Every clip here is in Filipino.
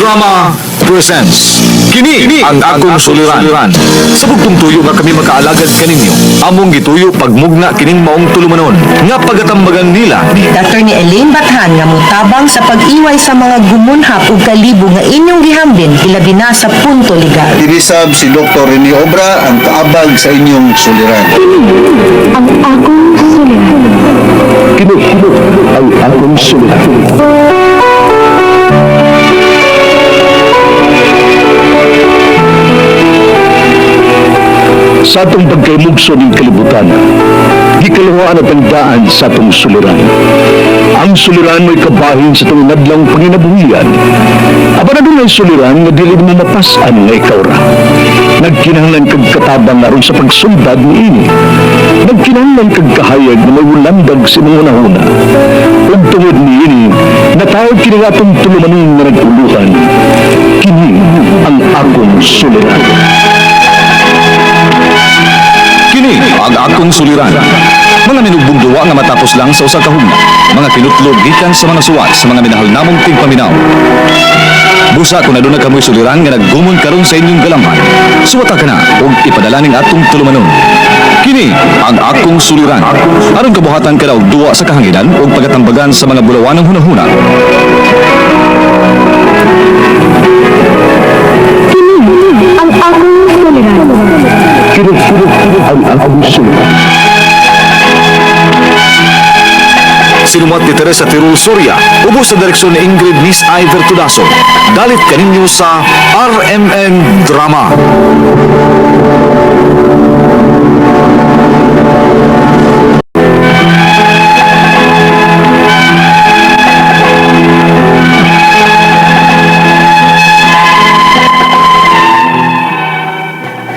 Drama presents Kini ang akong suliran. Sa bugtong tuyo nga kami makaalagad kaninyo, among gituyo pagmugna kining maong tulumanon nga pagatambagan nila ni Dr. ni Elaine Bathan nga mutabang sa pag-iway sa mga gumunhap ug kalibo nga inyong gihambin ilabi na sa punto legal. Dinisab si Dr. Rene Obra ang kaabag sa inyong suliran. Ang akong suliran. Kini ang akong suliran. Sa atong pagkaymugso ng kalibutan, gikalawaan at ang daan sa atong suliran. Ang suliran mo'y kabahin sa itong nadlang panginabuhian. Aba na doon ay suliran nga dili mo mapasan nga ikaw ra. Nagkinahanglan kag katabang aron sa pagsuldad ni ini. Nagkinahanglan kag kahayag na may wulandag sa mga unahuna. Ug tungod ni ini, natawag kini nga atong tulumanon nga naguluhan. Kini ang akong suliran. Kini ang akong suliran. Mga minugbong duwa nga matapos lang sa usa ka hugna. Mga kinutlog gikan sa mga suwat sa mga minahal namong tigpaminaw. Busa kung naduna kamoy suliran nga naggumon karon sa inyong galamhan. Suwata ka na ug ipadala ning atong tulumanon. Kini ang akong suliran. Aron kabuhatan ka na og duwa sa kahanginan ug pagatambagan sa mga bulawanong hunahuna. Kini ang akong suliran. Kini ang akong suliran. Sinumat ni Teresa Tirul Soria, ubos sa direksyon ni Ingrid Miss Iver Tudaso. Dalit kaninyo sa RMN Drama.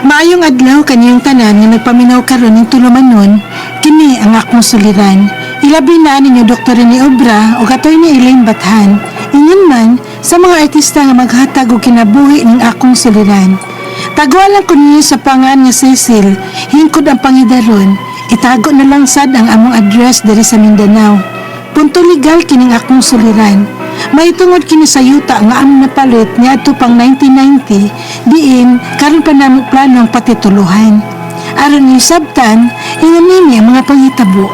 Maayong adlaw kaniyang tanan nga nagpaminaw karon ng tulumanon, kini ang akong suliran. Ilabi na ninyo Dr. Rene Obra o katoy ni Elaine Bathan. Ingon man sa mga artista nga maghatag og kinabuhi ning akong suliran. Tagwalan ko niyo sa pangan nga Cecil, hingkod ang pangidaron. Itago na lang sad ang among address diri sa Mindanao. Punto legal kining akong suliran. Maitungod kini sa yuta nga among napalit niadto pang 1990 diin karon pa namo plano ang patituluhan. Aron ni sabtan, ingon nini ang mga panghitabo.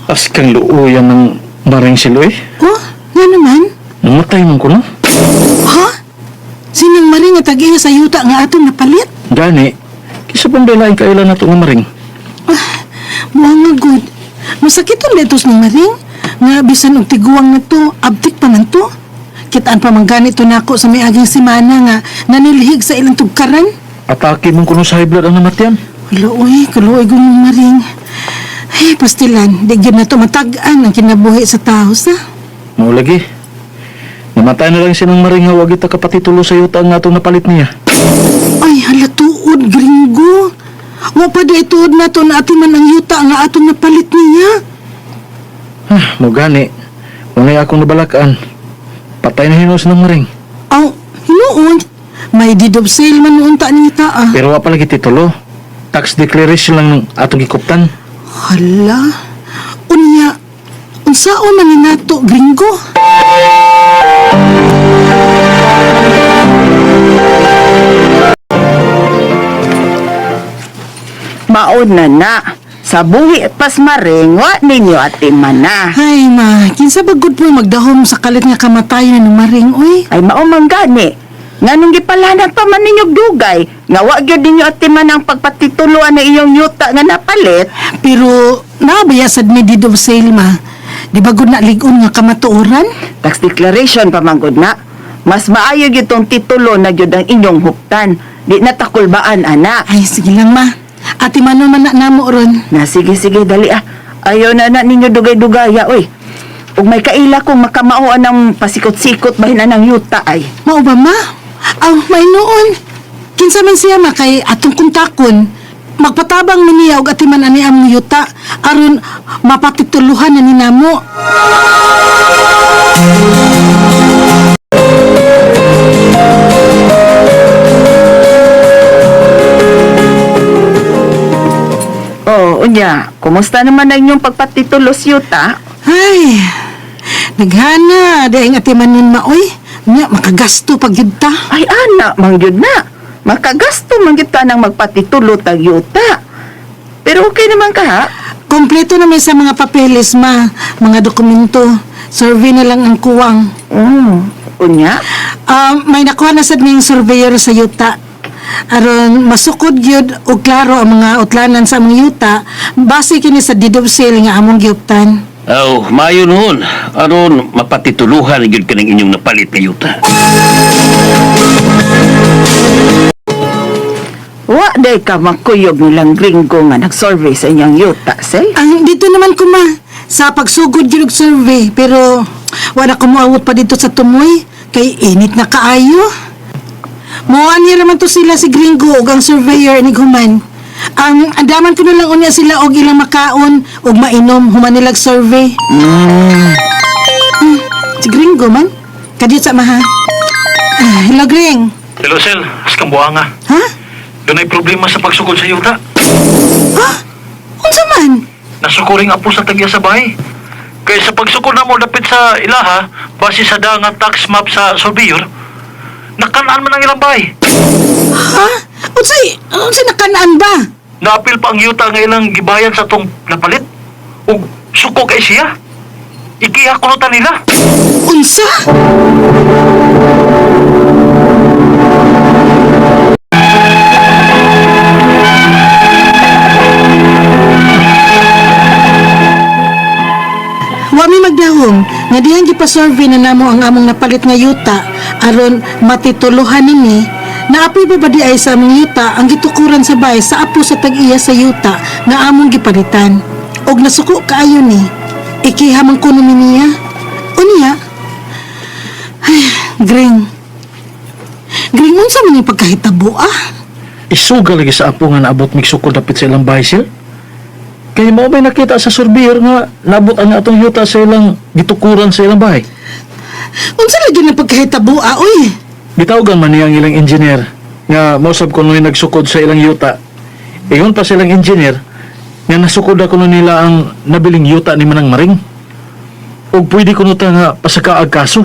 As kang luuyan ng maring siloy. Oh, nga naman? Namatay man ko no? Ha? Sinang maring nga tag-iya sa yuta nga atong napalit? Gani, kisa pang dalain kailan na ito nga maring. Buang nga good. Masakit ang letos ng maring. Nga bisan og tiguang na to, abtik pa man to. Kitaan pa man ganito na ako sa may aging simana nga nanilihig sa ilang tugkaran. Atake man kuno sa high blood ang namatyan. Kaluoy gumong maring. Ay, pastilan, di gyud na to matag-an ang kinabuhi sa tao sa. Mao lagi. Namatay na lang siya ng maring nga wag ita kapatitulo sa yuta nga itong napalit niya. Ay, halatuod, gringo. Wa pa di ituod na to na atiman ang yuta nga atong napalit niya. Mo gani. Unay akong nabalakaan. Patay na hinos ng maring. Ang hinuon, may deed of sale man noon ta ni taa. Pero wa pa lagi titulo. Tax declaration lang ng atong gikuptan. Hala, unya, unsaon man ni nato, gringo? Maod na. Sa buhi pas maring wa ninyo atiman na. Ay ma, kinsa ba good po magdahom sa kalit nga kamatayan ng maring, uy? Ay mao man gani. Nganong gipalanan pa man ninyo dugay nga wa gyud ninyo atiman ang pagpatituluan ng iyong yuta nga napalit. Pero, nabayasad mi deed of sale, ma. Di ba good na ligon nga kamatuoran? Tax declaration pa man gud na. Mas maayo gyud tong titulo na gyud ang inyong huptan. Di na takulbaan ana. Ay, sige lang, ma. Ati man man na namo ron. Na sige dali ah. Ayaw na ninyo dugay-dugaya oy. Ug may kaila kong makamauan ng pasikot-sikot bahin ng yuta ay. Mao ba, ma? Aw, may noon. Kinsa man siya, ma, kay atong kuntakon. Magpatabang mi niya og atiman ani among yuta aron mapatituluhan na ni namo. Oh, unya, kumusta naman na inyong pagpatitulos, yuta? Ay, naghana, daing atiman yun maoy. Nya, makagasto pag yun ta. Ay, ana, mangyud na. Makagasto mangyud ta ng magpatitulo tag yuta. Pero okay naman ka, ha? Kompleto na may sa mga papeles, ma. Mga dokumento. Survey na lang ang kuwang. Unya? May nakuha na sad ning surveyor sa yuta. Aron masukod gyud og klaro ang mga utlanan sa mga yuta base kini sa deed of sale nga among giuptan. Oh, mayo noon. Aron mapatituluhan gyud kaning inyong napalit nga yuta. Wa day ka makuyog nilang gringo nga nag-survey sa inyong yuta, sel? Ang dito naman ko ma sa pagsugod gyud og survey pero wala ko moawot pa dito sa tumoy kay init na kaayo. Moan niya naman to sila si Gringo ug ang surveyor ni Guman. Ang andaman ko na lang unya sila og ilang makaon ug mainom human nilag survey. Si Gringo man. Kadiyot sa maha. Hello, Gring. Hello, Sel. Askang buhanga. Ha? Doon ay problema sa pagsukod sa yuta. Ha? Unsa man? Nasukuring apo sa tagya sa bahay. Kaya sa pagsukod na mo dapit sa ilaha, base sa daang tax map sa surveyor, nakanaan man ang ilang bahay. Ha? Unsay nakanaan ba? Naapil pa ang yuta nga ilang gibayan sa tong napalit. Ug suko kay siya. Ikiha kunutan nila. Unsa? Wami magdahom, nga dihan gipa-survey na namo ang among napalit nga yuta aron matituluhan nini. Naapoy ba di ay sa among yuta ang gitukuran sa bahay sa apo sa tag-iya sa yuta nga among gipalitan. Og nasuko kaayo ni. Ikihamang kuno niya. Unya. Ay, Gring. Gring, unsa man yung pagkahitabo Isuga lagi sa apo nga naabot mig sukod dapit sa ilang bahay, Sel. Kaya mo may nakita sa surveyor nga nabot ang atong yuta sa ilang gitukuran sa ilang bahay. Unsa lagi na pagkahitabo oy? Gitawagan man niya ang ilang engineer nga mausab ko nung nagsukod sa ilang yuta. Iyon pa silang engineer nga nasukod ako nun nila ang nabiling yuta ni Manang Maring. O pwede ko nuta nga pasakaag kaso.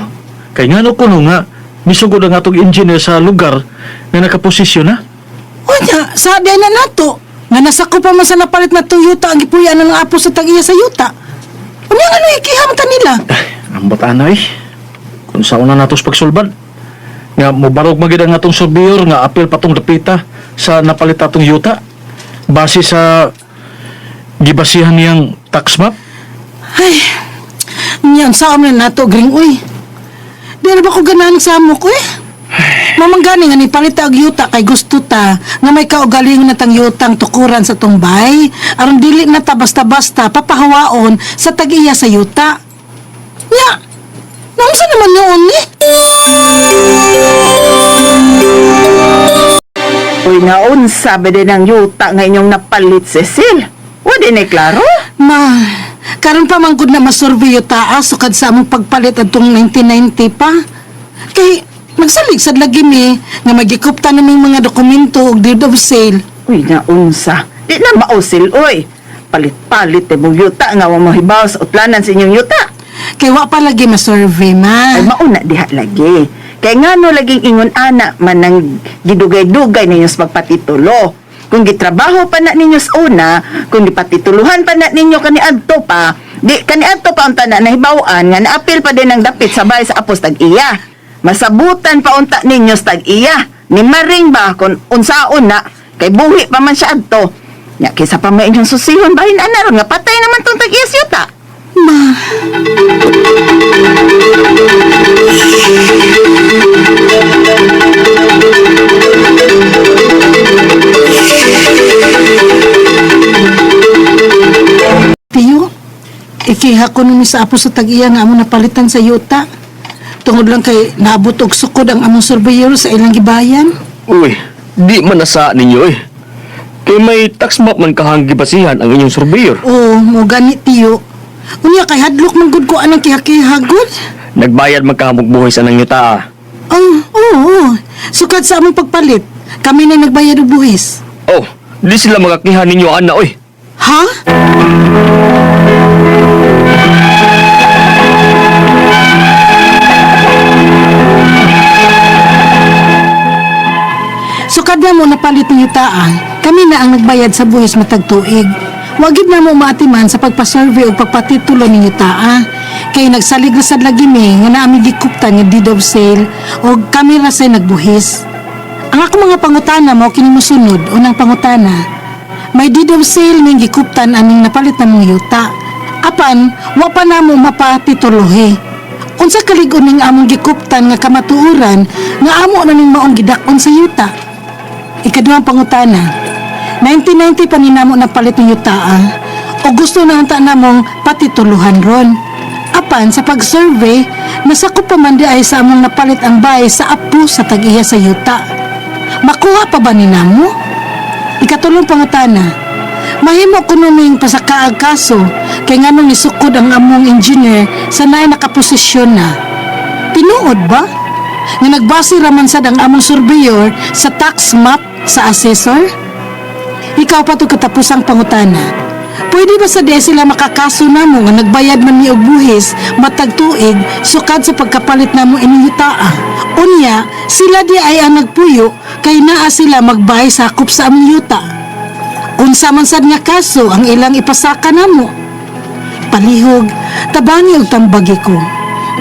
Kaya nga no kuno nga misugod ang atong engineer sa lugar na nakaposisyon na. Unya, sa na nato. Nga nasako pa man sa napalit na itong yuta ang gipuyan ng apo sa tag-iya sa yuta. Unya nga no ikihamta nila. Ang batana eh. Kung sa una natos pagsulbad. Nga mubarog magid ang atong surveyor nga apil patong dapita sa napalit atong yuta. Base sa gibasihan niyang tax map. Ay, niyan sa amin na nato, Gring, uy. Di na ba ko ganahan sa amok, uy? Mamanggani nga ni palita og yuta kay gusto ta nga may kaugalingon na tang yutang tukuran sa tumbay aron dili na ta basta-basta papahawaon sa tag-iya sa yuta. Nya, naunsa naman noon ni? Uy, naunsa ba din ang yuta nga inyong napalit, Cecil? Wadi na klaro? Ma, karon pa manggod na masurvey yuta sukad sa among pagpalit adtong 1990 pa. Kay magsalig sad lagi mi nga magikupta naming mga dokumento og deed of sale. Uy, naunsa. Di na mausil, uy. Palit-palit mong yuta nga wang mahibaw sa utlanan sa inyong yuta. Kay wa pa lagi masurvey, ma. Ay, mauna diha lagi. Kay nga no laging ingon ana man nang gidugay-dugay ninyo sa pagpatitulo. Kung gitrabaho pa na ninyo sa una, kung gipatituluhan pa na ninyo kaniadto pa, di kaniadto pa unta na nahibawan nga naapil pa din ang dapit sa bahay sa apos tag-iya. Masabutan pa unta ninyo sa tag-iya. Ni Maring ba kung unsaon na, kay buhi pa man siya adto. Nya kaysa pa may inyong susihon bahin anaron nga patay naman tong tag-iya sa yuta. Ma. Tiyo, ikiha ko nung sa apo sa tag-iya nga among napalitan sa yuta. Tungod lang kay naabot og sukod ang among surveyor sa ilang gibayan. Uy, di man nasa ninyo eh. Kay may tax map man kahang gibasihan ang inyong surveyor. Oo, mo gani tiyo. Unya kay hadlok man gud ko anang kihakihagod. Nagbayad magkahamog buhay sa nang yuta. Oo. Sukad sa among pagpalit, kami na nagbayad og buhis. Oh, di sila magakihan ninyo ana oy. Ha? Sukad na mo napalit ng yutaan, kami na ang nagbayad sa buhis matag tuig. Wagid na mo maatiman sa pagpasurvey o pagpatitulo ng yutaa. Kay nagsalig na sad lagi mi nga naami gikuptan nga deed of sale o kami ra say nagbuhis. Ang ako mga pangutana mo kini mosunod. Unang pangutana, may deed of sale ning gikuptan aning napalit na mong yuta. Apan, wa pa namo mapatitulohi. Unsa kalig-on ning among gikuptan nga kamatuoran nga amo na ning maong gidakon sa yuta. Ikaduhang pangutana, 1990 pa ni namo napalit ng yutaa o gusto na unta namong patituluhan ron. Apan sa pag-survey, nasakop pa man di ay sa among napalit ang bahay sa apo sa tag-iya sa yuta. Makuha pa ba ni namo? Ikatulong pangutana, mahimo kuno ning pasakaag kaso kay nganong nisukod ang among engineer sa naay nakaposisyon na. Tinuod ba? Nga nagbase raman sad ang among surveyor sa tax map sa assessor? Ikaw pa to katapusang pangutana. Pwede ba sa di sila makakaso namo nga nagbayad man ni og buhis matag tuig sukad sa pagkapalit namo ining yutaa? Unya, sila di ay ang nagpuyo kay naa sila magbayad sakop sa among yuta. Unsa man sad nga kaso ang ilang ipasaka namo? Palihog, tabangi og tambagi ko.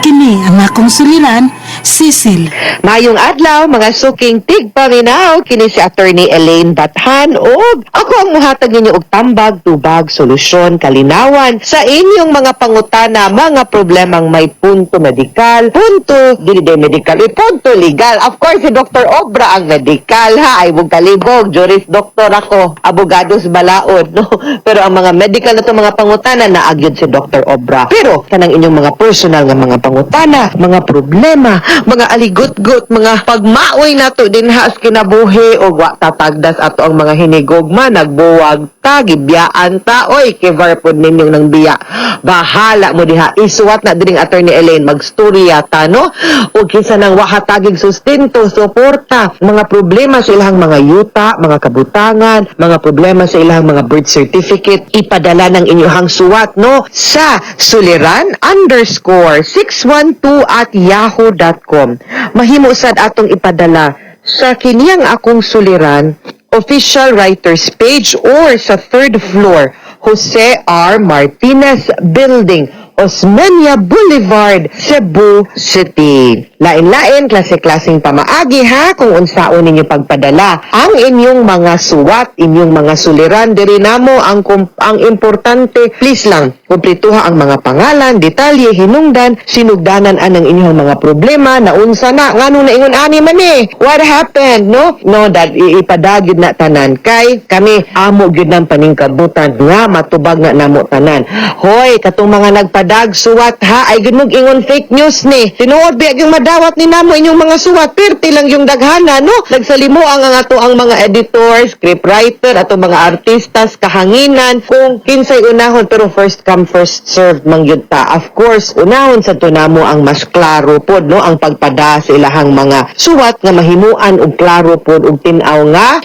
Kini ang akong suliran, Cecil. Mayong adlaw, mga suking tigpaminaw, kini si Attorney Elaine Bathan ug ako ang muhatag ninyo og tambag, tubag, solusyon, kalinawan sa inyong mga pangutana, mga problemang may punto medikal, punto dili medical, punto legal. Of course, si Dr. Obra ang medical ha, ay kalibog, juris doktor ako, abogados balaod, no? Pero ang mga medical na to mga pangutana naagyod si Dr. Obra. Pero kanang inyong mga personal nga mga pangutana, mga problema, mga aligot-got, mga pagmaoy nato din ha sa kinabuhi o wa tatagdas ato ang mga hinigugma, nagbuwag ta, gibiyaan ta, oy, kivarpod ninyong ng biya. Bahala mo diha, isuwat na dining Attorney Elaine, magstorya ta, no? O kinsa nang wahatagig sustento, suporta, mga problema sa ilang mga yuta, mga kabutangan, mga problema sa ilang mga birth certificate, ipadala ng inyong suwat, no? Sa suliran_612@yahoo.com. Mahimo sad atong ipadala sa kiniyang akong suliran official writers page or sa 3rd floor Jose R. Martinez Building, Osmeña Boulevard, Cebu City. Lain-lain, klase-klaseng pamaagi ha kung unsaon ninyo pagpadala ang inyong mga suwat, inyong mga suliran. Diri namo ang importante, please lang, kumplituha ang mga pangalan, detalye, hinungdan, sinugdanan anang inyong mga problema na unsa na, ngano na ingon ani man eh. What happened, no? No, that ipadagid na tanan kay kami amo gyud ng paningkabutan nga matubag na namo tanan. Hoy, katong mga nagpadag suwat ha, ay ginug ingon fake news ni. Tinuod biag yung madawat ni namo inyong mga suwat, perti lang yung daghana, no? Nagsalimo ang ato ang mga editor, scriptwriter, ato mga artistas, kahanginan, kung kinsay unahon, pero first come, first served man gyud ta. Of course, unahon sa tunamo ang mas klaro pod, no? Ang pagpada sa ilahang mga suwat nga mahimuan og klaro pod og tin-aw nga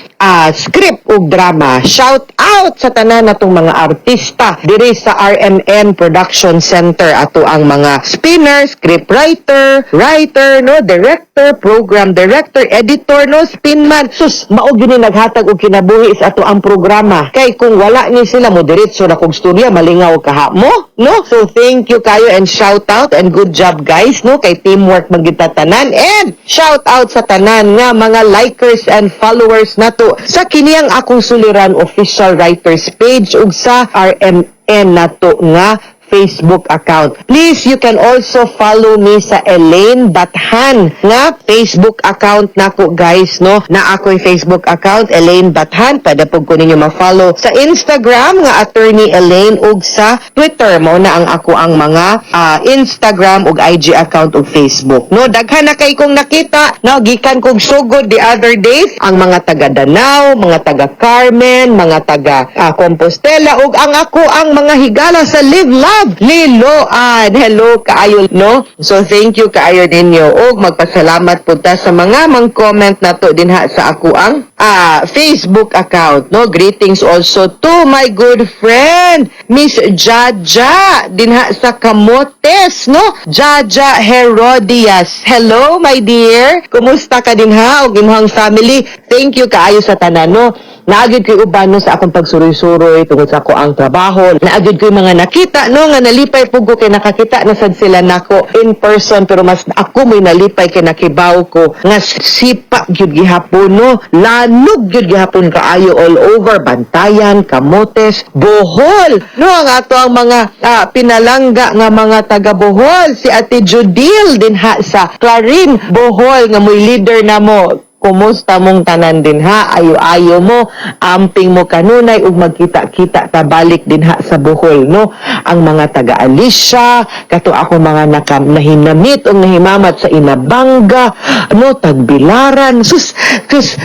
script ug drama. Shout out sa tanan natong mga artista diri sa RMN Production Center, ato ang mga spinner, scriptwriter, writer, no, director, program director, editor, no, spinman. Sus, mao gyud ni naghatag og kinabuhi sa ato ang programa. Kay kung wala ni sila mo diretso na kog storya malingaw kaha mo, no? So thank you kayo and shout out and good job guys, no, kay teamwork man gyud ta tanan. And shout out sa tanan nga mga likers and followers nato sa kiniyang akong suliran official writers page ug sa RMN nato nga Facebook account. Please, you can also follow me sa Elaine Bathan nga Facebook account nako guys, no? Na ako'y Facebook account, Elaine Bathan. Pwede po ko ninyo ma-follow sa Instagram nga Attorney Elaine ug sa Twitter mo na ang ako ang mga Instagram ug IG account ug Facebook. No, daghan na kay kong nakita, no, gikan kog sugod the other days ang mga taga Danao, mga taga Carmen, mga taga Compostela ug ang ako ang mga higala sa Live Life love, Liloan. Hello kaayo, no? So thank you kaayo ninyo. Og magpasalamat po ta sa mga mang-comment na to dinha sa ako ang Facebook account, no? Greetings also to my good friend, Miss Jaja, dinha sa Camotes, no? Jaja Herodias. Hello, my dear. Kumusta ka dinha og imong family? Thank you kaayo sa tanan, no? Naagid ko'y uban no, sa akong pagsuroy-suroy tungkol sa ako ang trabaho. Naagid ko'y mga nakita, no, nga nalipay po ko kay nakakita na sad sila nako in person, pero mas ako may nalipay kay nakibaw ko nga sipa gyud gihapon, no, lanog gyud gihapon kaayo all over Bantayan, Camotes, Bohol, no, ang ato ang mga pinalangga nga mga taga Bohol, si Ate Judil dinha sa Clarin, Bohol, nga mo'y leader na mo. Kumusta mong tanan din ha? Ayo-ayo mo, amping mo kanunay ug magkita-kita ta balik din ha sa Bohol, no? Ang mga taga-Alicia, kato ako mga nahinamit o nahimamat sa Inabanga, no? Tagbilaran, sus,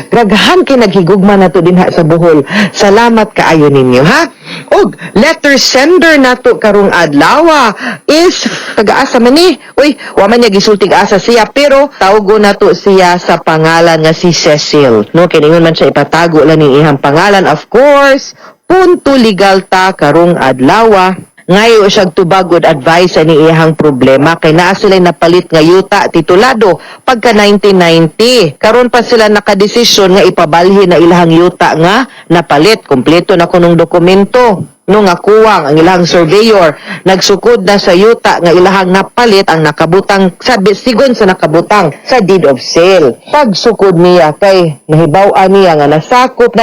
gragahan kay naghigugma na to din ha sa Bohol. Salamat kaayo ninyo, ha? Og letter sender nato karong adlaw is taga-asa man ni. Uy, wa man niya gisultig asa siya, pero tawgo nato siya sa pangalan nga si Cecil. No, kiningon man siya ipatago lang ning ihang pangalan, of course. Punto legal ta karong adlaw. Ngayo siya tubagod advice ani iyang problema kay naa sila napalit nga yuta titulado pagka 1990. Karon pa sila nakadesisyon nga ipabalhin na ilahang yuta nga napalit. Kompleto na kunong dokumento. No nga kuwang ang ilang surveyor nagsukod na sa yuta nga ilahang napalit ang nakabutang sigon sa nakabutang sa deed of sale. Pagsukod niya kay nahibaw-an niya nga nasakop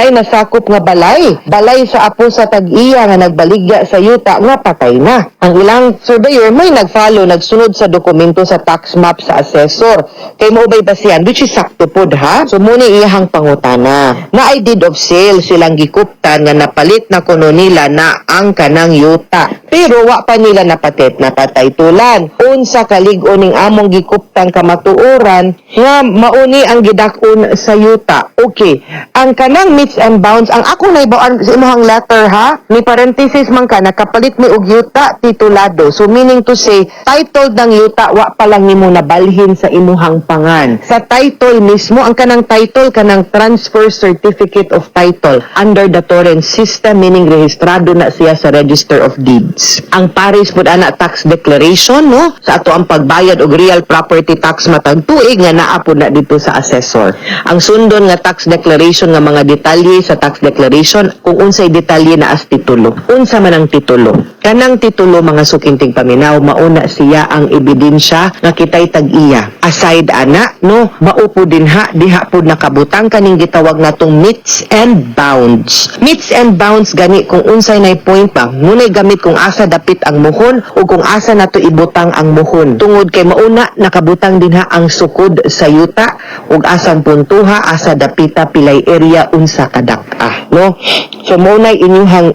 nga balay sa apo sa tag-iya nga nagbaligya sa yuta nga patay na. Ang ilang surveyor may nagsunod sa dokumento sa tax map sa assessor kay maubay basihan, which is sakto pod ha. So muna iyahang pangutana na ay deed of sale silang gikuptan nga napalit na kuno nila na ang kanang yuta. Pero wa pa nila napatay tulan. Unsa kalig-on ning among gikuptang kamatuoran nga mauni ang gidakon sa yuta. Okay, ang kanang meets and bounds, ang ako naibawaan sa imuhang letter ha, ni parenthesis man ka, nakapalit mi og yuta titulado. So meaning to say, title ng yuta, wa pa lang nimo nabalhin sa imuhang pangan. Sa title mismo, ang kanang title, kanang transfer certificate of title under the torrent system, meaning rehistrado na siya sa Register of Deeds. Ang pares pud ana tax declaration, no, sa ato ang pagbayad og real property tax matag tuig nga naa pud na dito sa assessor. Ang sundon nga tax declaration nga mga detalye sa tax declaration kung unsay detalye na as titulo. Unsa man ang titulo? Kanang titulo mga sukintig paminaw, mauna siya ang ebidensya nga kitay tag-iya. Aside ana, no, maupo din diha pud nakabutang kaning gitawag natong meets and bounds. Meets and bounds gani kung unsay nay point ba, ngunay gamit kung asa dapit ang muhon o kung asa nato ibutang ang muhon. Tungod kay mauna nakabutang dinha ang sukod sa yuta ug asang puntuha, asa dapita pilay area unsa kadak-a, no? So maunay inyuhang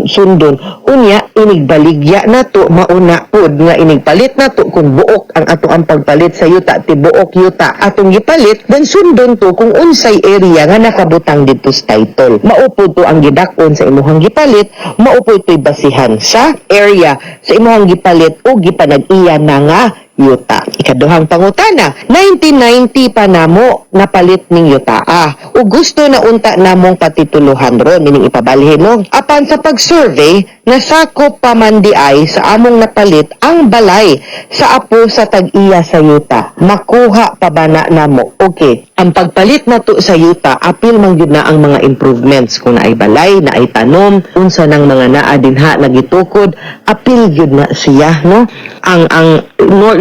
sundon. Unya inigbaligya nato mauna pud nga inigpalit nato kung buok ang ato ang pagpalit sa yuta tibuok yuta atong gipalit, then sundon to kung unsay area nga nakabutang dito sa title. Maupod to ang gidakon sa imuhang gipalit, maupod to'y basihan sa area sa imuhang gipalit o gipanag-iya na nga yuta. Ikaduhang pangutana, 1990 pa namo napalit ning yuta. O gusto na unta namong patituluhan ron, meaning ipabalhin, no? Apan sa pag-survey, nasakop pa man di ay sa among napalit ang balay sa apo sa tag-iya sa yuta. Makuha pa ba na namo? Okay. Ang pagpalit na to sa yuta, apil man gyud na ang mga improvements kung naay balay, naay tanom, unsa nang mga naa dinha nagitukod, apil gyud na siya, no? Ang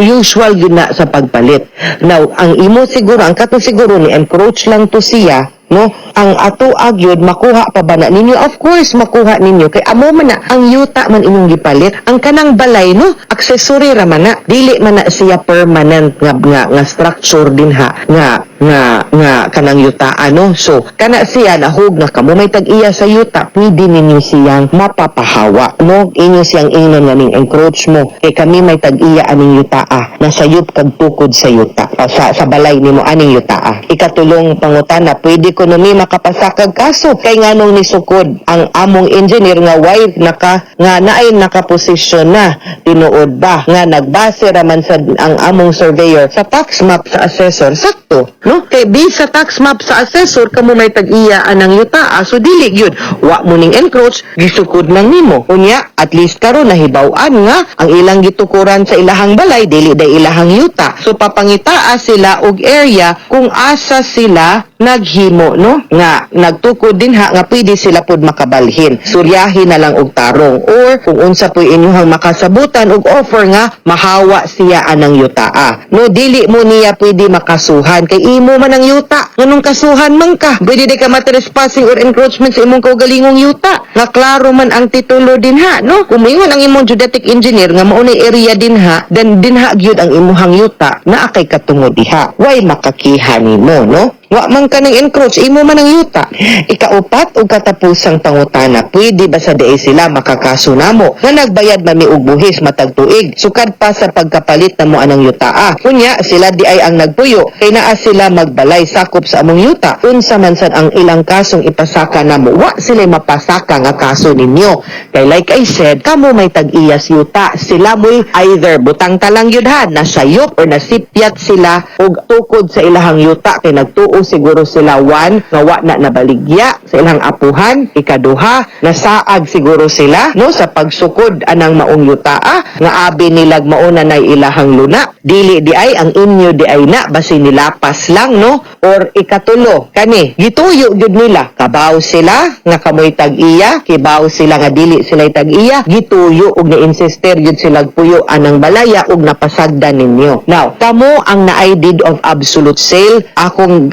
usual gyud na sa pagpalit. Now, ang imo siguro, ang katong siguro ni encroach lang to siya, no? Ang ato agyod makuha pa ba na ninyo? Of course makuha ninyo kay amo man na ang yuta man inyong gipalit. Ang kanang balay, no, accessory ra man na, dili man na siya permanent nga structure din ha nga kanang yuta, ano. So kana siya nahug nga kamo may tag-iya sa yuta, pwede ninyo siyang mapapahawa, no? Inyo siyang ingnon nga ning encroach mo kay kami may tag-iya aning yuta nasayop kag tukod sa yuta sa balay nimo aning yuta. Ikatulong pangutana, pwede ekonomi makapasakag kaso kay nganong nisukod ang among engineer nga naay nakaposisyon na tinuod ba nga nagbase raman sa ang among surveyor sa tax map sa assessor sakto no kay base sa tax map sa assessor kamo may tag-iya anang yuta so dili gyud wa mo ning encroach gisukod lang nimo unya at least karon nahibaw-an nga ang ilang gitukuran sa ilahang balay dili day ilahang yuta so papangitaa sila og area kung asa sila naghimo no nga nagtukod din nga pwede sila pod makabalhin suryahin na lang og tarong or kung unsa poy inyong makasabutan og offer nga mahawa siya anang yutaa no dili mo niya pwede makasuhan kay imo man ang yuta nganong kasuhan man ka pwede di ka matrespassing or encroachment sa imong kaugalingong yuta nga klaro man ang titulo dinha no kumingon ang imong geodetic engineer nga mao nay area dinha then dinha gyud ang imong yuta na akay katungod diha way makakihan nimo no wa man ka nang encroach imo man ang yuta ikaupat og katapusang pangutana pwede ba sa diay sila makakaso namo nga nagbayad mami og buhis matag tuig sukad pa sa pagkapalit namo anang yutaa kunya sila diay ang nagpuyo kay naa sila magbalay sakop sa among yuta unsa man sad ang ilang kasong ipasaka namo wa sila mapasaka nga kaso ninyo kay like I said kamo may tag-iyas yuta sila mo'y either butang talang yun ha nasayop or nasipyat sila og tukod sa ilahang yuta kay nagtuo siguro sila one nga wa na nabaligya sa ilang apuhan ikaduha nasaag siguro sila no sa pagsukod anang maong yutaa nga abi nilag mauna nay ilahang luna dili di ay ang inyo di ay na basi nilapas lang no or ikatulo kani gituyo gyud nila kabaw sila nga kamoy tag-iya kibaw sila nga dili sila tag-iya gituyo og ni-insister gyud sila puyo anang balaya og napasagdan ninyo now kamo ang naay deed of absolute sale akong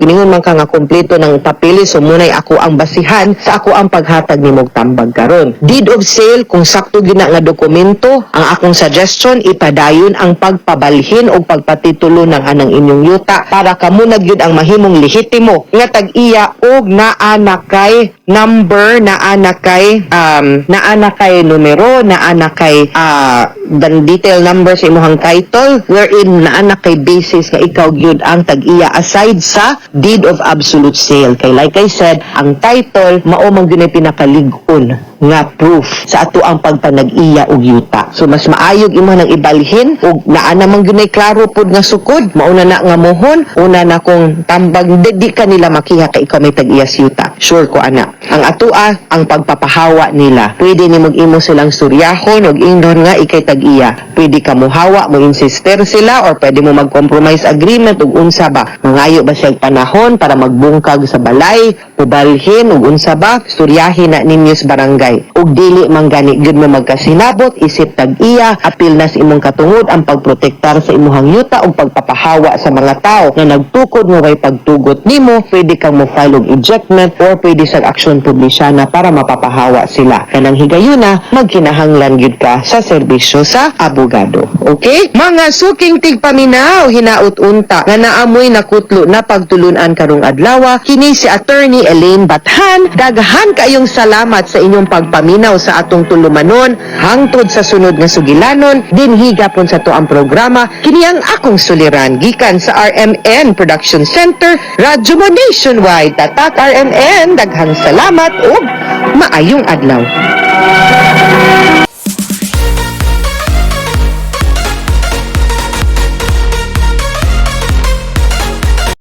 giningon man ka nga kompleto ng papili so munay ako ang basihan sa ako ang paghatag nimog tambag karon deed of sale kung sakto gina nga dokumento ang akong suggestion ipadayon ang pagpabalhin o pagpatitulo ng anang inyong yuta para kamo na gyud ang mahimong lehitimo nga tag-iya og naa kay number naa kay numero naa kay dan detail number sa imong title wherein naa kay basis nga ikaw gyud ang tag-iya aside sa deed of absolute sale kay like I said ang title mao man gyud pinakalig-on nga proof sa ato ang pagpanag-iya og yuta so mas maayog imo nang ibalhin og naa namang gyud klaro pod nga sukod mauna na nga mohon una na kung tambag di kanila makiha kay ikaw may tag-iyas yuta sure ko ana ang atoa ang pagpapahawa nila pwede nimog imo silang suryahon og ingnon nga ikay tag-iya pwede ka mohawa mo insister sila or pwede mo mag-compromise agreement ug unsa ba mangayo ba siya panahon para magbungkag sa balay ubalhin ug unsa ba suryahin na ninyo sa barangay ug dili man gani gyud mo magkasinabot isip tag-iya apil na sa imong katungod ang pagprotektar sa imong yuta ug pagpapahawa sa mga tao na nagtukod nga way pagtugot nimo pwede kang mo file og ejectment or pwede sa aksyon publisyana para mapapahawa sila kanang higayuna magkinahanglan gyud ka sa serbisyo sa abogado okay mga suking tigpaminaw hinaut unta nga naamoy nakutlo na pagtulunan karong adlaw kini si Attorney Elaine Bathan daghan kayong salamat sa inyong pagpaminaw sa atong tulumanon hangtod sa sunod nga sugilanon dinhi gapon sa to ang programa kini ang akong suliran gikan sa RMN Production Center Radyo Mo Nationwide tatak RMN daghang salamat ug maayong adlaw